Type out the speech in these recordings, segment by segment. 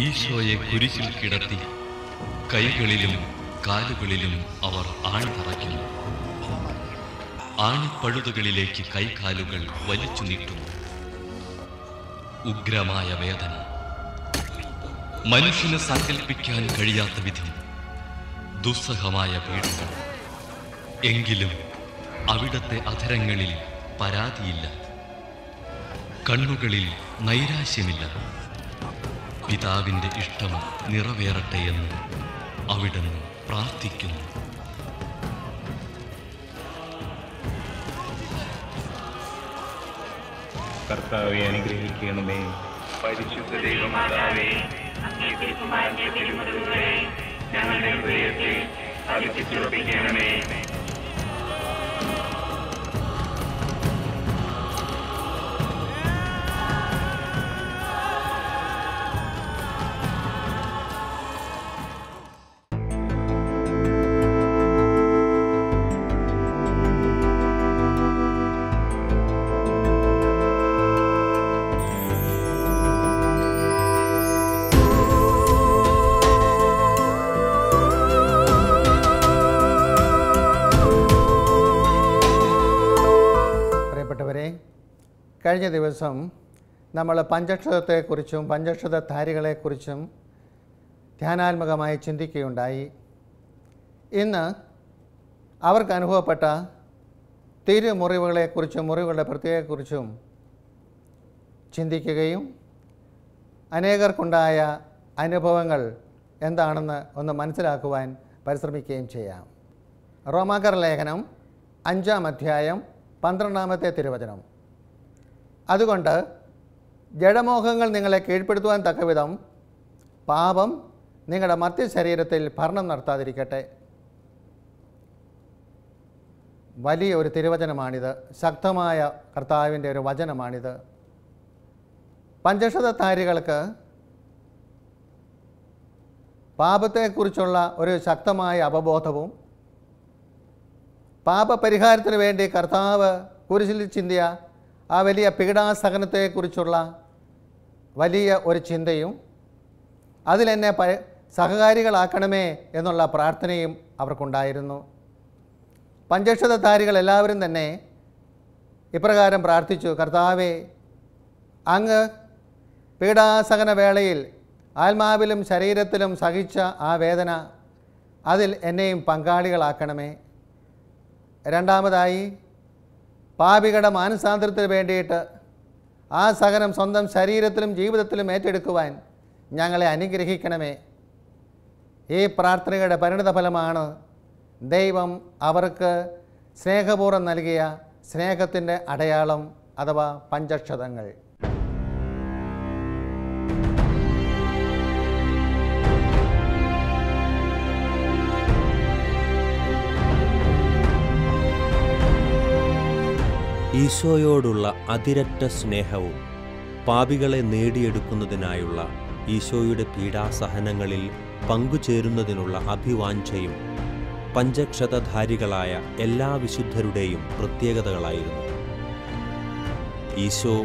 ഈശോയെ കുരിശിൽ കിടത്തി കൈകളിലും കാലുകളിലും അവർ ആണി തറയ്ക്കുന്നു. ആണിപ്പഴുതുകളിലേക്ക് കൈകാലുകൾ വലിച്ചു നീട്ടുന്നു. ഉഗ്രമായ വേദന, മനുഷ്യന് സങ്കൽപ്പിക്കാൻ കഴിയാത്ത വിധം ദുസ്സഹമായ പീഡനം. എങ്കിലും അവിടത്തെ അധരങ്ങളിൽ പരാതിയില്ല, കണ്ണുകളിൽ നൈരാശ്യമില്ല. പിതാവിൻ്റെ ഇഷ്ടം നിറവേറട്ടെ എന്ന് അവിടുന്ന് പ്രാർത്ഥിക്കുന്നു. കർത്താവെ അനുഗ്രഹിക്കണമേ. പരിശുദ്ധ ദൈവമാതാവേ, അങ്ങയുടെ കുമാരന്റെ തിരുമുറിവുകളെ ഞങ്ങളുടെ ഹൃദയത്തിൽ അർപ്പിച്ചുറപ്പിക്കണമേ. കഴിഞ്ഞ ദിവസം നമ്മൾ പഞ്ചക്ഷതത്തെക്കുറിച്ചും പഞ്ചക്ഷതധാരികളെക്കുറിച്ചും ധ്യാനാത്മകമായി ചിന്തിക്കുകയുണ്ടായി. ഇന്ന് അവർക്ക് അനുഭവപ്പെട്ട തിരുമുറിവുകളെക്കുറിച്ചും മുറിവുകളുടെ പ്രത്യേകതയെക്കുറിച്ചും ചിന്തിക്കുകയും അനേകർക്കുണ്ടായ അനുഭവങ്ങൾ എന്താണെന്ന് ഒന്ന് മനസ്സിലാക്കുവാൻ പരിശ്രമിക്കുകയും ചെയ്യാം. റോമാക്കാർ ലേഖനം 5-ാം അധ്യായം 12-ാമത്തെ തിരുവചനം. അതുകൊണ്ട് ജഡമോഹങ്ങൾ നിങ്ങളെ കീഴ്പ്പെടുത്തുവാൻ തക്കവിധം പാപം നിങ്ങളുടെ മർത്യശരീരത്തിൽ ഭരണം നടത്താതിരിക്കട്ടെ. വലിയ ഒരു തിരുവചനമാണിത്. ശക്തമായ കർത്താവിൻ്റെ ഒരു വചനമാണിത്. പഞ്ചക്ഷതധാരികൾക്ക് പാപത്തെക്കുറിച്ചുള്ള ഒരു ശക്തമായ അവബോധവും പാപപരിഹാരത്തിന് വേണ്ടി കർത്താവ് കുരിശിൽ ചിന്തിയ ആ വലിയ പീഡാസഹനത്തെക്കുറിച്ചുള്ള വലിയ ഒരു ചിന്തയും അതിലെന്നെ സഹകാരികളാക്കണമേ എന്നുള്ള പ്രാർത്ഥനയും അവർക്കുണ്ടായിരുന്നു. പഞ്ചക്ഷതധാരികൾ എല്ലാവരും തന്നെ ഇപ്രകാരം പ്രാർത്ഥിച്ചു: കർത്താവേ, അങ്ങ് പീഡാസഹന വേളയിൽ ആത്മാവിലും ശരീരത്തിലും സഹിച്ച ആ വേദന, അതിൽ എന്നെയും പങ്കാളികളാക്കണമേ. രണ്ടാമതായി, പാപികളുടെ മാനസാന്തരത്തിന് വേണ്ടിയിട്ട് ആ സഹനം സ്വന്തം ശരീരത്തിലും ജീവിതത്തിലും ഏറ്റെടുക്കുവാൻ ഞങ്ങളെ അനുഗ്രഹിക്കണമേ. ഈ പ്രാർത്ഥനയുടെ പരിണിതഫലമാണ് ദൈവം അവർക്ക് സ്നേഹപൂർവ്വം നൽകിയ സ്നേഹത്തിൻ്റെ അടയാളം അഥവാ പഞ്ചക്ഷതങ്ങൾ. ഈശോയോടുള്ള അതിരറ്റ സ്നേഹവും പാപികളെ നേടിയെടുക്കുന്നതിനായുള്ള ഈശോയുടെ പീഡാസഹനങ്ങളിൽ പങ്കുചേരുന്നതിനുള്ള അഭിവാഞ്ഛയും പഞ്ചക്ഷതധാരികളായ എല്ലാ വിശുദ്ധരുടെയും പ്രത്യേകതകളായിരുന്നു. ഈശോ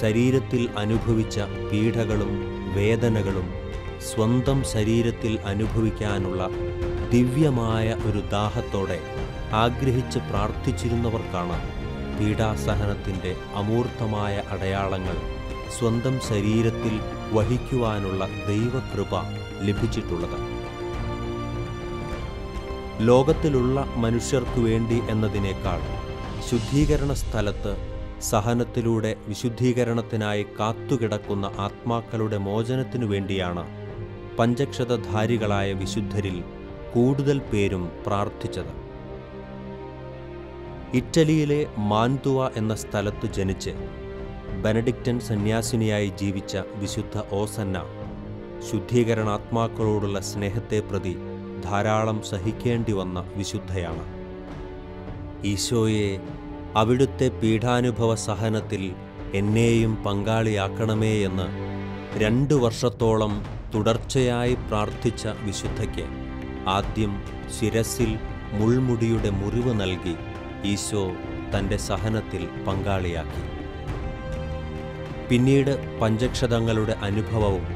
ശരീരത്തിൽ അനുഭവിച്ച പീഡകളും വേദനകളും സ്വന്തം ശരീരത്തിൽ അനുഭവിക്കാനുള്ള ദിവ്യമായ ഒരു ദാഹത്തോടെ ആഗ്രഹിച്ച് പ്രാർത്ഥിച്ചിരുന്നവർക്കാണ് പീഡാസഹനത്തിൻ്റെ അമൂർത്തമായ അടയാളങ്ങൾ സ്വന്തം ശരീരത്തിൽ വഹിക്കുവാനുള്ള ദൈവകൃപ ലഭിച്ചിട്ടുള്ളത്. ലോകത്തിലുള്ള മനുഷ്യർക്കു വേണ്ടി എന്നതിനേക്കാൾ ശുദ്ധീകരണ സ്ഥലത്ത് സഹനത്തിലൂടെ വിശുദ്ധീകരണത്തിനായി കാത്തുകിടക്കുന്ന ആത്മാക്കളുടെ മോചനത്തിനു വേണ്ടിയാണ് പഞ്ചക്ഷതധാരികളായ വിശുദ്ധരിൽ കൂടുതൽ പേരും പ്രാർത്ഥിച്ചത്. ഇറ്റലിയിലെ മാൻതുവ എന്ന സ്ഥലത്ത് ജനിച്ച് ബെനഡിക്റ്റൻ സന്യാസിനിയായി ജീവിച്ച വിശുദ്ധ ഓസന്ന ശുദ്ധീകരണാത്മാക്കളോടുള്ള സ്നേഹത്തെ പ്രതി ധാരാളം സഹിക്കേണ്ടി വന്ന വിശുദ്ധയാണ്. ഈശോയെ, അവിടുത്തെ പീഡാനുഭവ സഹനത്തിൽ എന്നെയും പങ്കാളിയാക്കണമേ എന്ന് 2 വർഷത്തോളം തുടർച്ചയായി പ്രാർത്ഥിച്ച വിശുദ്ധയ്ക്ക് ആദ്യം ശിരസിൽ മുൾമുടിയുടെ മുറിവ് നൽകി ഈശോ തൻ്റെ സഹനത്തിൽ പങ്കാളിയാക്കി. പിന്നീട് പഞ്ചക്ഷതങ്ങളുടെ അനുഭവവും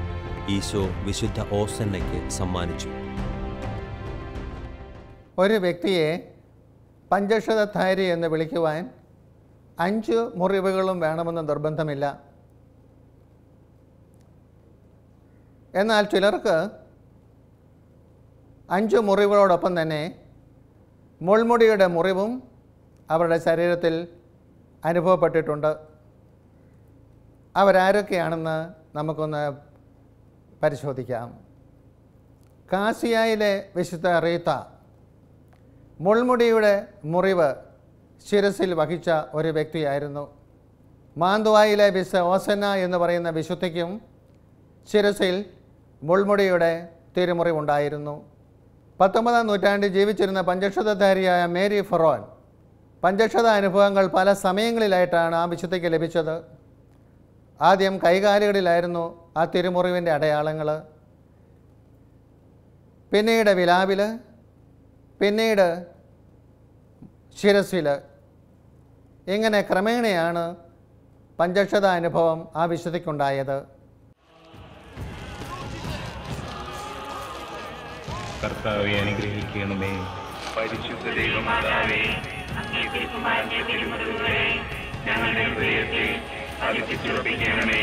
ഈശോ വിശുദ്ധ ഓസന്നയ്ക്ക് സമ്മാനിച്ചു. ഒരു വ്യക്തിയെ പഞ്ചക്ഷതധാരി എന്ന് വിളിക്കുവാൻ 5 മുറിവുകളും വേണമെന്ന് നിർബന്ധമില്ല. എന്നാൽ ചിലർക്ക് 5 മുറിവുകളോടൊപ്പം തന്നെ മുൾമുടിയുടെ മുറിവും അവരുടെ ശരീരത്തിൽ അനുഭവപ്പെട്ടിട്ടുണ്ട്. അവരാരൊക്കെയാണെന്ന് നമുക്കൊന്ന് പരിശോധിക്കാം. കാസിയായിലെ വിശുദ്ധ റീത്ത മുൾമുടിയുടെ മുറിവ് ശിരസിൽ വഹിച്ച ഒരു വ്യക്തിയായിരുന്നു. മാന്തുവായിലെ വിശുദ്ധ ഓസന്ന എന്ന് പറയുന്ന വിശുദ്ധിക്കും ശിരസിൽ മുൾമുടിയുടെ തിരുമുറിവുണ്ടായിരുന്നു. 19-ാം നൂറ്റാണ്ടിൽ ജീവിച്ചിരുന്ന പഞ്ചക്ഷതധാരിയായ മേരി ഫെറോൻ പഞ്ചക്ഷത അനുഭവങ്ങൾ പല സമയങ്ങളിലായിട്ടാണ് ആ വിശുദ്ധിക്ക് ലഭിച്ചത്. ആദ്യം കൈകാലുകളിലായിരുന്നു ആ തിരുമുറിവിൻ്റെ അടയാളങ്ങൾ, പിന്നീട് വിലാവിൽ, പിന്നീട് ശിരസിൽ. ഇങ്ങനെ ക്രമേണയാണ് പഞ്ചക്ഷത അനുഭവം ആ വിശുദ്ധിക്കുണ്ടായത്. കർത്താവെ അനുഗ്രഹിക്കണമേ. പരിശുദ്ധ ദൈവമാതാവേ, അങ്ങേ തിരുക്കുമാരന്റെ തിരുമുറിവുകളെ ഞങ്ങളുടെ ഹൃദയത്തിൽ അലിപ്പിച്ചുറപ്പിക്കണമേ.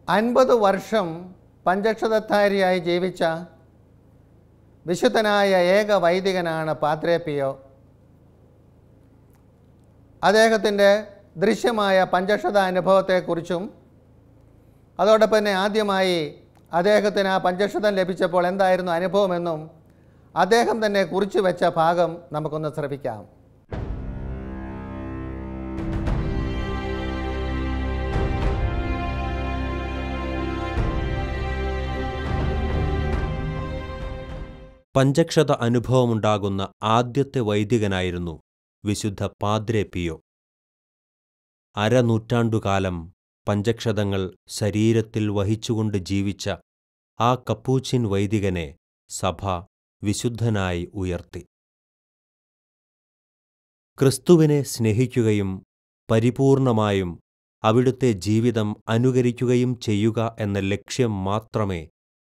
അൻപത് വർഷം പഞ്ചക്ഷതധാരിയായി ജീവിച്ച വിശുദ്ധനായ ഏക വൈദികനാണ് പാദ്രേ പിയോ. അദ്ദേഹത്തിൻ്റെ ദൃശ്യമായ പഞ്ചക്ഷത അനുഭവത്തെക്കുറിച്ചും അതോടൊപ്പം തന്നെ ആദ്യമായി അദ്ദേഹത്തിന് ആ പഞ്ചക്ഷതം ലഭിച്ചപ്പോൾ എന്തായിരുന്നു അനുഭവമെന്നും അദ്ദേഹം തന്നെ കുറിച്ചു വെച്ച ഭാഗം നമുക്കൊന്ന് ശ്രവിക്കാം. പഞ്ചക്ഷത അനുഭവമുണ്ടാകുന്ന ആദ്യത്തെ വൈദികനായിരുന്നു വിശുദ്ധ പാദ്രേ പിയോ. അരനൂറ്റാണ്ടുകാലം പഞ്ചക്ഷതങ്ങൾ ശരീരത്തിൽ വഹിച്ചുകൊണ്ട് ജീവിച്ച ആ കപ്പൂച്ചിൻ വൈദികനെ സഭ വിശുദ്ധനായി ഉയർത്തി. ക്രിസ്തുവിനെ സ്നേഹിക്കുകയും പരിപൂർണമായും അവിടുത്തെ ജീവിതം അനുകരിക്കുകയും ചെയ്യുക എന്ന ലക്ഷ്യം മാത്രമേ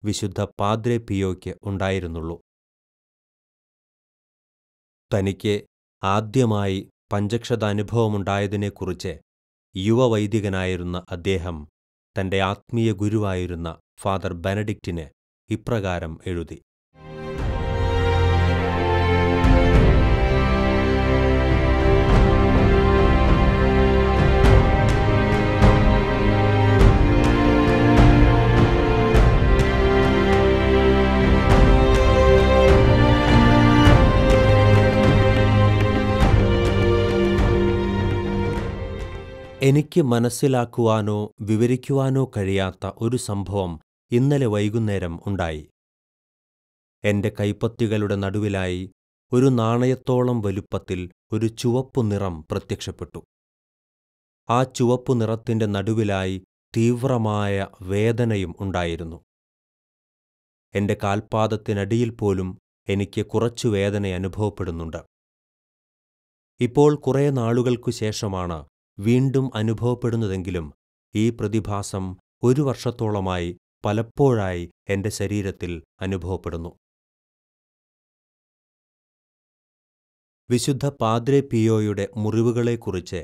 വിശുദ്ധ പാദ്രേ പിയോയ്ക്ക് ഉണ്ടായിരുന്നുള്ളൂ. തനിക്ക് ആദ്യമായി പഞ്ചക്ഷത അനുഭവമുണ്ടായതിനെക്കുറിച്ച് യുവവൈദികനായിരുന്ന അദ്ദേഹം തൻ്റെ ആത്മീയ ഗുരുവായിരുന്ന ഫാദർ ബെനഡിക്റ്റിന് ഇപ്രകാരം എഴുതി: എനിക്ക് മനസ്സിലാക്കുവാനോ വിവരിക്കുവാനോ കഴിയാത്ത ഒരു സംഭവം ഇന്നലെ വൈകുന്നേരം ഉണ്ടായി. എന്റെ കൈപ്പത്തികളുടെ നടുവിലായി ഒരു നാണയത്തോളം വലുപ്പത്തിൽ ഒരു ചുവപ്പു നിറം പ്രത്യക്ഷപ്പെട്ടു. ആ ചുവപ്പു നിറത്തിന്റെ നടുവിലായി തീവ്രമായ വേദനയും ഉണ്ടായിരുന്നു. എന്റെ കാൽപാദത്തിനടിയിൽ പോലും എനിക്ക് കുറച്ചു വേദന അനുഭവപ്പെടുന്നുണ്ട്. ഇപ്പോൾ കുറേ നാളുകൾക്കു ശേഷമാണ് വീണ്ടും അനുഭവപ്പെടുന്നതെങ്കിലും ഈ പ്രതിഭാസം 1 വർഷത്തോളമായി പലപ്പോഴായി എന്റെ ശരീരത്തിൽ അനുഭവപ്പെടുന്നു. വിശുദ്ധ പാദ്രെ പിയോയുടെ മുറിവുകളെക്കുറിച്ച്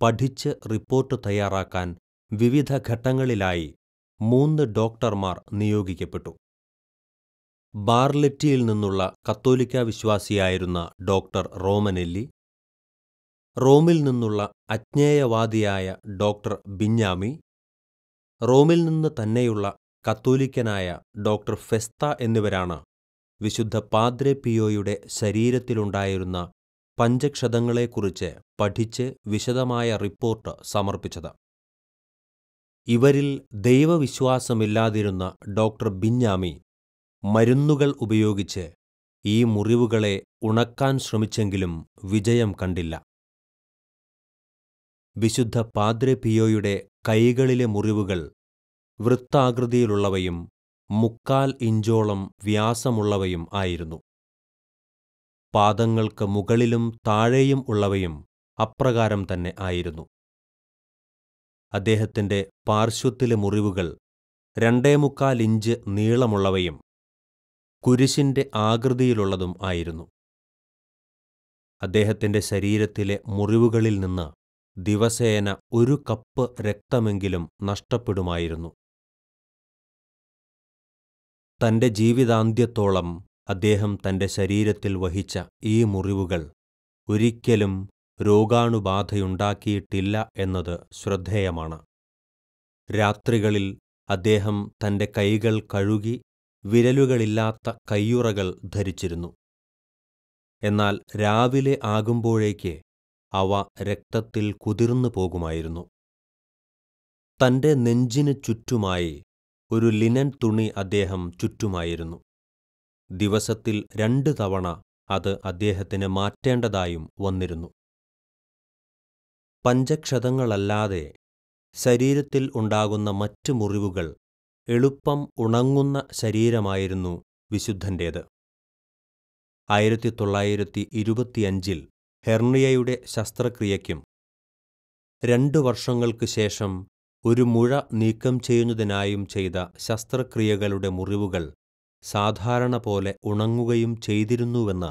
പഠിച്ച് റിപ്പോർട്ട് തയ്യാറാക്കാൻ വിവിധ ഘട്ടങ്ങളിലായി 3 ഡോക്ടർമാർ നിയോഗിക്കപ്പെട്ടു. ബാർലെറ്റിയിൽ നിന്നുള്ള കത്തോലിക്ക വിശ്വാസിയായിരുന്ന ഡോക്ടർ റോമനെല്ലി, റോമിൽ നിന്നുള്ള അജ്ഞേയവാദിയായ ഡോക്ടർ ബിഞ്ഞാമി, റോമിൽ നിന്ന് തന്നെയുള്ള കത്തോലിക്കനായ ഡോക്ടർ ഫെസ്ത എന്നിവരാണ് വിശുദ്ധ പാദ്രെ പിയോയുടെ ശരീരത്തിലുണ്ടായിരുന്ന പഞ്ചക്ഷതങ്ങളെക്കുറിച്ച് പഠിച്ച് വിശദമായ റിപ്പോർട്ട് സമർപ്പിച്ചത്. ഇവരിൽ ദൈവവിശ്വാസമില്ലാതിരുന്ന ഡോക്ടർ ബിഞ്ഞാമി മരുന്നുകൾ ഉപയോഗിച്ച് ഈ മുറിവുകളെ ഉണക്കാൻ ശ്രമിച്ചെങ്കിലും വിജയം കണ്ടില്ല. വിശുദ്ധ പാദ്രെ പിയോയുടെ കൈകളിലെ മുറിവുകൾ വൃത്താകൃതിയിലുള്ളവയും 3/4 ഇഞ്ചോളം വ്യാസമുള്ളവയും ആയിരുന്നു. പാദങ്ങൾക്ക് മുകളിലും താഴെയും ഉള്ളവയും അപ്രകാരം തന്നെ ആയിരുന്നു. അദ്ദേഹത്തിന്റെ പാർശ്വത്തിലെ മുറിവുകൾ 2.25 ഇഞ്ച് നീളമുള്ളവയും കുരിശിന്റെ ആകൃതിയിലുള്ളതും ആയിരുന്നു. അദ്ദേഹത്തിന്റെ ശരീരത്തിലെ മുറിവുകളിൽ നിന്ന് ദിവസേന 1 കപ്പ് രക്തമെങ്കിലും നഷ്ടപ്പെടുമായിരുന്നു. തന്റെ ജീവിതാന്ത്യത്തോളം അദ്ദേഹം തന്റെ ശരീരത്തിൽ വഹിച്ച ഈ മുറിവുകൾ ഒരിക്കലും രോഗാണുബാധയുണ്ടാക്കിയിട്ടില്ല എന്നത് ശ്രദ്ധേയമാണ്. രാത്രികളിൽ അദ്ദേഹം തന്റെ കൈകൾ കഴുകി വിരലുകളില്ലാത്ത കയ്യുറകൾ ധരിച്ചിരുന്നു. എന്നാൽ രാവിലെ ആകുമ്പോഴേക്ക് അവ രക്തത്തിൽ കുതിർന്നു പോകുമായിരുന്നു. തന്റെ നെഞ്ചിന് ചുറ്റുമായി ഒരു ലിനൻ തുണി അദ്ദേഹം ചുറ്റുമായിരുന്നു. ദിവസത്തിൽ 2 തവണ അത് അദ്ദേഹത്തിന് മാറ്റേണ്ടതായും വന്നിരുന്നു. പഞ്ചക്ഷതങ്ങളല്ലാതെ ശരീരത്തിൽ ഉണ്ടാകുന്ന മറ്റ് മുറിവുകൾ എളുപ്പം ഉണങ്ങുന്ന ശരീരമായിരുന്നു വിശുദ്ധന്റേത്. 1925 ഹെർണിയയുടെ ശസ്ത്രക്രിയയ്ക്കും 2 വർഷങ്ങൾക്ക് ശേഷം ഒരു മുഴ നീക്കം ചെയ്യുന്നതിനായും ചെയ്ത ശസ്ത്രക്രിയകളുടെ മുറിവുകൾ സാധാരണ പോലെ ഉണങ്ങുകയും ചെയ്തിരുന്നുവെന്ന്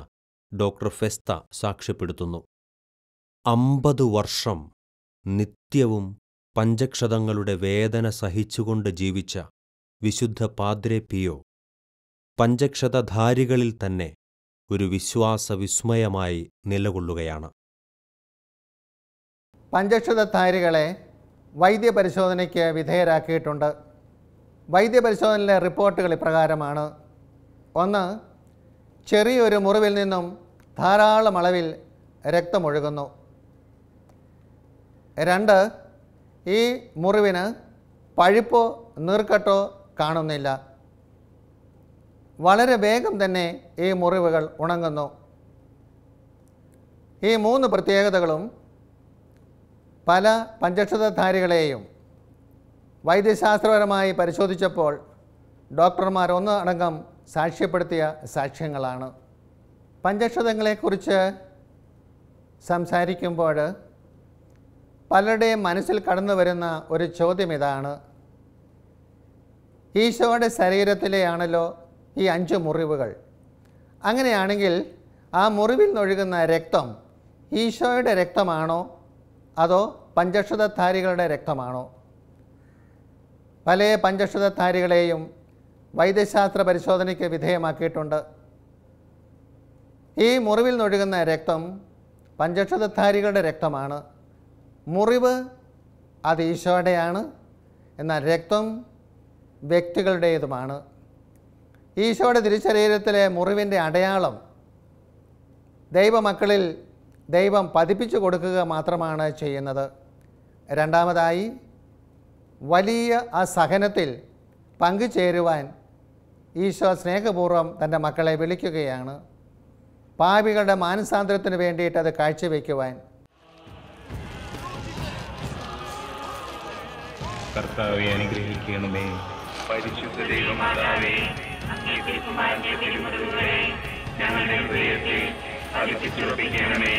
ഡോക്ടർ ഫെസ്ത സാക്ഷ്യപ്പെടുത്തുന്നു. 50 വർഷം നിത്യവും പഞ്ചക്ഷതങ്ങളുടെ വേദന സഹിച്ചുകൊണ്ട് ജീവിച്ച വിശുദ്ധ പാദ്രെ പിയോ പഞ്ചക്ഷതധാരികളിൽ തന്നെ ഒരു വിശ്വാസവിസ്മയമായി നിലകൊള്ളുകയാണ്. പഞ്ചക്ഷതധാരികളെ വൈദ്യപരിശോധനയ്ക്ക് വിധേയരാക്കിയിട്ടുണ്ട്. വൈദ്യപരിശോധനയിലെ റിപ്പോർട്ടുകൾ ഇപ്രകാരമാണ്: 1. ചെറിയൊരു മുറിവിൽ നിന്നും ധാരാളം അളവിൽ രക്തമൊഴുകുന്നു. 2. ഈ മുറിവിന് പഴുപ്പോ നീർക്കെട്ടോ കാണുന്നില്ല. വളരെ വേഗം തന്നെ ഈ മുറിവുകൾ ഉണങ്ങുന്നു. ഈ 3 പ്രത്യേകതകളും പല പഞ്ചക്ഷതധാരികളെയും വൈദ്യശാസ്ത്രപരമായി പരിശോധിച്ചപ്പോൾ ഡോക്ടർമാർ ഒന്നടങ്കം സാക്ഷ്യപ്പെടുത്തിയ സാക്ഷ്യങ്ങളാണ്. പഞ്ചക്ഷതങ്ങളെക്കുറിച്ച് സംസാരിക്കുമ്പോൾ പലരുടെയും മനസ്സിൽ കടന്നു വരുന്ന ഒരു ചോദ്യം ഇതാണ്: ഈശോയുടെ ശരീരത്തിലെയാണല്ലോ ഈ 5 മുറിവുകൾ. അങ്ങനെയാണെങ്കിൽ ആ മുറിവിൽ നിന്നൊഴുകുന്ന രക്തം ഈശോയുടെ രക്തമാണോ അതോ പഞ്ചക്ഷതധാരികളുടെ രക്തമാണോ? പല പഞ്ചക്ഷതധാരികളെയും വൈദ്യശാസ്ത്ര പരിശോധനയ്ക്ക് വിധേയമാക്കിയിട്ടുണ്ട്. ഈ മുറിവിൽ നിന്നൊഴുകുന്ന രക്തം പഞ്ചക്ഷതധാരികളുടെ രക്തമാണ്. മുറിവ് അത് ഈശോയുടെയാണ്, എന്നാൽ രക്തം വ്യക്തികളുടേതുമാണ്. ഈശോയുടെ തിരുശരീരത്തിലെ മുറിവിൻ്റെ അടയാളം ദൈവമക്കളിൽ ദൈവം പതിപ്പിച്ചു കൊടുക്കുക മാത്രമാണ് ചെയ്യുന്നത്. രണ്ടാമതായി, വലിയ ആ സഹനത്തിൽ പങ്കുചേരുവാൻ ഈശോ സ്നേഹപൂർവ്വം തൻ്റെ മക്കളെ വിളിക്കുകയാണ്. പാപികളുടെ മാനസാന്തരത്തിന് വേണ്ടിയിട്ട് അത് കാഴ്ചവെക്കുവാൻ. കർത്താവെ അനുഗ്രഹിക്കണമേ. പരിശുദ്ധ ദൈവമാതാവേ, അങ്ങേ തിരുക്കുമാരന്റെ തിരുമുറിവുകളെ ഞങ്ങളുടെ ഹൃദയത്തിൽ അർപ്പിച്ചുറപ്പിക്കണമേ.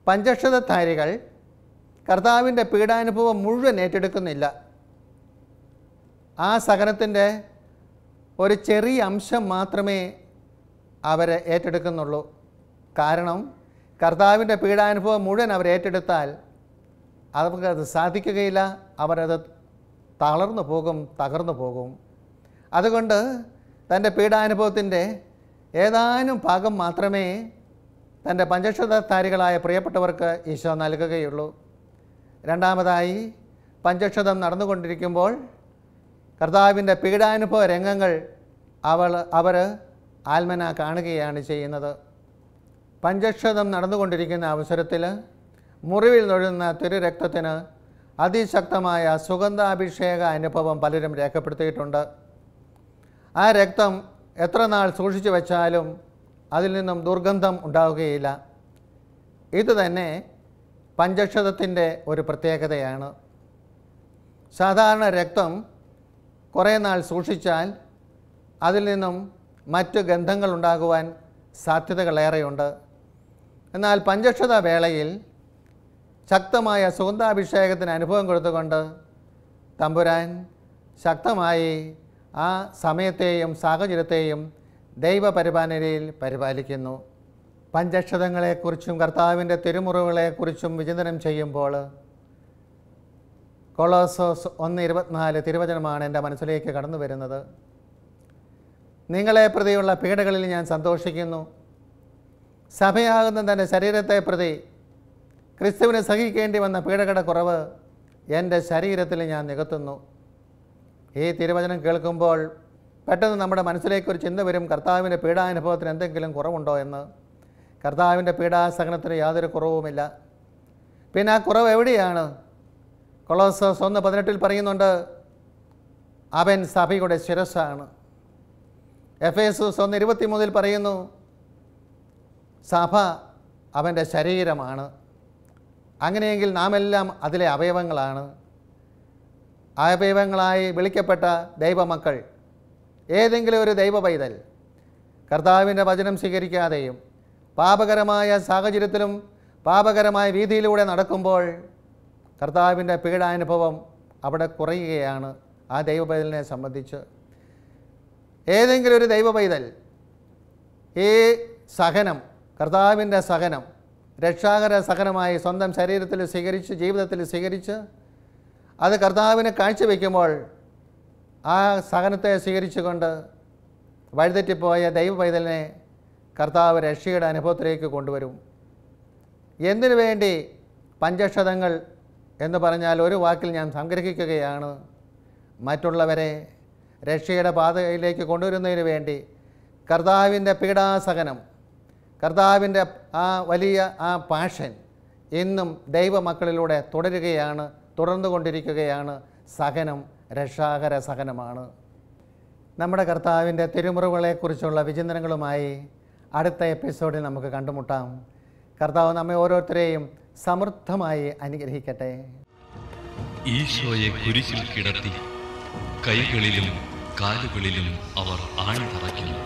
പഞ്ചക്ഷതധാരികൾ കർത്താവിൻ്റെ പീഡാനുഭവം മുഴുവൻ ഏറ്റെടുക്കുന്നില്ല. ആ സഹനത്തിൻ്റെ ഒരു ചെറിയ അംശം മാത്രമേ അവർ ഏറ്റെടുക്കുന്നുള്ളൂ. കാരണം കർത്താവിൻ്റെ പീഡാനുഭവം മുഴുവൻ അവർ ഏറ്റെടുത്താൽ അവർക്കത് സാധിക്കുകയില്ല. അവരത് തളർന്നു പോകും, തകർന്നു പോകും. അതുകൊണ്ട് തൻ്റെ പീഡാനുഭവത്തിൻ്റെ ഏതാനും ഭാഗം മാത്രമേ തൻ്റെ പഞ്ചക്ഷതധാരികളായ പ്രിയപ്പെട്ടവർക്ക് ഈശോ നൽകുകയുള്ളൂ. രണ്ടാമതായി, പഞ്ചക്ഷതം നടന്നുകൊണ്ടിരിക്കുമ്പോൾ കർത്താവിൻ്റെ പീഡാനുഭവ രംഗങ്ങൾ അവർ ആത്മന കാണുകയാണ് ചെയ്യുന്നത്. പഞ്ചക്ഷതം നടന്നുകൊണ്ടിരിക്കുന്ന അവസരത്തിൽ മുറിവിൽ നൊഴുന്ന തിരുരക്തത്തിന് അതിശക്തമായ സുഗന്ധാഭിഷേക അനുഭവം പലരും രേഖപ്പെടുത്തിയിട്ടുണ്ട്. ആ രക്തം എത്ര നാൾ സൂക്ഷിച്ചു വച്ചാലും അതിൽ നിന്നും ദുർഗന്ധം ഉണ്ടാവുകയില്ല. ഇതുതന്നെ പഞ്ചക്ഷതത്തിൻ്റെ ഒരു പ്രത്യേകതയാണ്. സാധാരണ രക്തം കുറേ നാൾ സൂക്ഷിച്ചാൽ അതിൽ നിന്നും മറ്റ് ഗന്ധങ്ങൾ ഉണ്ടാകുവാൻ സാധ്യതകളേറെയുണ്ട്. എന്നാൽ പഞ്ചക്ഷത വേളയിൽ ശക്തമായ സുഗന്ധാഭിഷേകത്തിന് അനുഭവം കൊടുത്തുകൊണ്ട് തമ്പുരാൻ ശക്തമായി ആ സമയത്തെയും സാഹചര്യത്തെയും ദൈവപരിപാലനയിൽ പരിപാലിക്കുന്നു. പഞ്ചക്ഷതങ്ങളെക്കുറിച്ചും കർത്താവിൻ്റെ തിരുമുറിവുകളെക്കുറിച്ചും വിചിന്തനം ചെയ്യുമ്പോൾ കൊളോസോസ് 1:24 തിരുവചനമാണ് എൻ്റെ മനസ്സിലേക്ക് കടന്നു വരുന്നത്. നിങ്ങളെ പ്രതിയുള്ള പീഡകളിൽ ഞാൻ സന്തോഷിക്കുന്നു. സഭയാകുന്ന തൻ്റെ ശരീരത്തെ പ്രതി ക്രിസ്തുവിന് സഹിക്കേണ്ടി വന്ന പീഡകളുടെ കുറവ് എൻ്റെ ശരീരത്തിൽ ഞാൻ നികത്തുന്നു. ഈ തിരുവചനം കേൾക്കുമ്പോൾ പെട്ടെന്ന് നമ്മുടെ മനസ്സിലേക്ക് ഒരു ചിന്ത വരും, കർത്താവിൻ്റെ പീഡാനുഭവത്തിന് എന്തെങ്കിലും കുറവുണ്ടോ എന്ന്. കർത്താവിൻ്റെ പീഡാസഹനത്തിന് യാതൊരു കുറവുമില്ല. പിന്നെ ആ കുറവ് എവിടെയാണ്? കൊളോസോസ് 1:18 പറയുന്നുണ്ട്, അവൻ സഭയുടെ ശിരസ്സാണ്. എഫേസോസ് 1:23 പറയുന്നു, സഭ അവൻ്റെ ശരീരമാണ്. അങ്ങനെയെങ്കിൽ നാം എല്ലാം അതിലെ അവയവങ്ങളാണ്. അവയവങ്ങളായി വിളിക്കപ്പെട്ട ദൈവമക്കൾ, ഏതെങ്കിലും ഒരു ദൈവ പൈതൽ കർത്താവിൻ്റെ വചനം സ്വീകരിക്കാതെയും പാപകരമായ സാഹചര്യത്തിലും പാപകരമായ വീതിയിലൂടെ നടക്കുമ്പോൾ കർത്താവിൻ്റെ പീഡാനുഭവം അവിടെ കുറയുകയാണ് ആ ദൈവ പൈതലിനെ സംബന്ധിച്ച്. ഏതെങ്കിലും ഒരു ദൈവ പൈതൽ ഈ സഹനം, കർത്താവിൻ്റെ സഹനം രക്ഷാകര സഹനമായി സ്വന്തം ശരീരത്തിൽ സ്വീകരിച്ച് ജീവിതത്തിൽ സ്വീകരിച്ച് അത് കർത്താവിനെ കാഴ്ചവെക്കുമ്പോൾ ആ സഹനത്തെ സ്വീകരിച്ചുകൊണ്ട് വഴിതെറ്റിപ്പോയ ദൈവ പൈതലിനെ കർത്താവ് രക്ഷയുടെ അനുഭവത്തിലേക്ക് കൊണ്ടുവരും. എന്തിനു വേണ്ടി പഞ്ചക്ഷതങ്ങൾ എന്ന് പറഞ്ഞാൽ ഒരു വാക്കിൽ ഞാൻ സംഗ്രഹിക്കുകയാണ്, മറ്റുള്ളവരെ രക്ഷയുടെ പാതയിലേക്ക് കൊണ്ടുവരുന്നതിന് വേണ്ടി കർത്താവിൻ്റെ പീഡാസഹനം, കർത്താവിൻ്റെ ആ വലിയ ആ പാഷൻ ഇന്നും ദൈവമക്കളിലൂടെ തുടരുകയാണ്, തുടർന്നുകൊണ്ടിരിക്കുകയാണ്. സഹനം രക്ഷാകര സഹനമാണ്. നമ്മുടെ കർത്താവിൻ്റെ തിരുമുറിവുകളെക്കുറിച്ചുള്ള വിചിന്തനങ്ങളുമായി അടുത്ത എപ്പിസോഡിൽ നമുക്ക് കണ്ടുമുട്ടാം. കർത്താവ് നമ്മെ ഓരോരുത്തരെയും സമൃദ്ധമായി അനുഗ്രഹിക്കട്ടെ. ഈശോയെ കുരിശിൽ കിടത്തി കൈകളിലും കാലുകളിലും അവർ ആണി തറയ്ക്കുന്നു.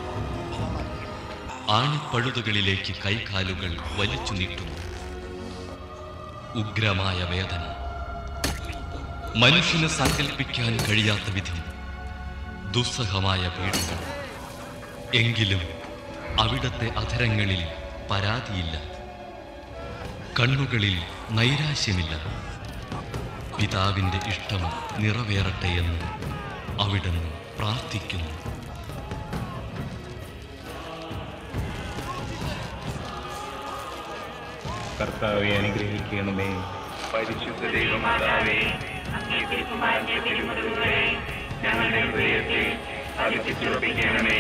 ആണിപ്പഴുതുകളിലേക്ക് കൈകാലുകൾ വലിച്ചു നീട്ടുന്നു. ഉഗ്രമായ വേദന, മനുഷ്യന് സങ്കല്പിക്കാൻ കഴിയാത്ത വിധം ദുസ്സഹമായ പീഡകൾ. എങ്കിലും അവിടത്തെ അധരങ്ങളിൽ പരാതിയില്ല, കണ്ണുകളിൽ നൈരാശ്യമില്ല. പിതാവിൻ്റെ ഇഷ്ടം നിറവേറട്ടെ എന്ന് അവിടുന്ന് പ്രാർത്ഥിക്കുന്നു. കർത്താവെ അനുഗ്രഹിക്കണമേ. പരിശുദ്ധ ദൈവമാതാവേ, അങ്ങേ തിരുക്കുമാരന്റെ തിരുമുറിവുകളെ ഞങ്ങളുടെ ഹൃദയത്തിൽ അടിച്ചുറപ്പിക്കണമേ.